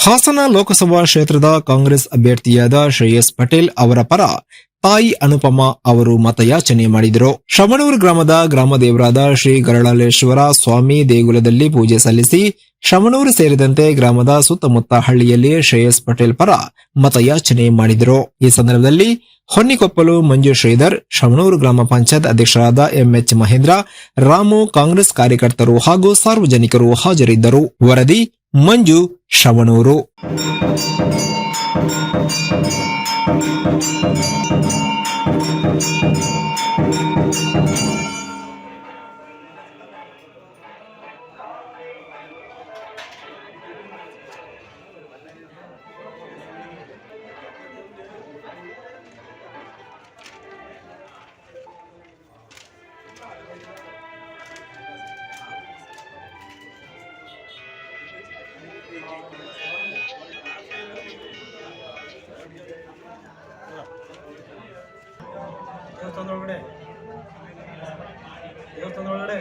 ಹಾಸನ ಲೋಕಸಭಾ ಕ್ಷೇತ್ರದ ಕಾಂಗ್ರೆಸ್ ಅಭ್ಯರ್ಥಿಯಾದ ಶ್ರೇಯಸ್ ಪಟೇಲ್ ಅವರ ಪರ ತಾಯಿ ಅನುಪಮ ಅವರು ಮತಯಾಚನೆ ಮಾಡಿದರು. ಶ್ರವಣೂರು ಗ್ರಾಮದ ಗ್ರಾಮದೇವರಾದ ಶ್ರೀ ಗರಳಾಲೇಶ್ವರ ಸ್ವಾಮಿ ದೇಗುಲದಲ್ಲಿ ಪೂಜೆ ಸಲ್ಲಿಸಿ ಶ್ರವಣೂರು ಸೇರಿದಂತೆ ಗ್ರಾಮದ ಸುತ್ತಮುತ್ತ ಹಳ್ಳಿಯಲ್ಲಿ ಶ್ರೇಯಸ್ ಪಟೇಲ್ ಪರ ಮತಯಾಚನೆ ಮಾಡಿದರು. ಈ ಸಂದರ್ಭದಲ್ಲಿ ಹೊನ್ನಿಕೊಪ್ಪಲು ಮಂಜು ಶ್ರೀಧರ್, ಶ್ರವಣೂರು ಗ್ರಾಮ ಪಂಚಾಯತ್ ಅಧ್ಯಕ್ಷರಾದ ಎಂಎಚ್ ಮಹೇಂದ್ರ, ರಾಮು, ಕಾಂಗ್ರೆಸ್ ಕಾರ್ಯಕರ್ತರು ಹಾಗೂ ಸಾರ್ವಜನಿಕರು ಹಾಜರಿದ್ದರು. ವರದಿ ಮಂಜು, ಶ್ರವಣೂರು. ದೇವಸ್ಥಾನದೊಳಗಡೆ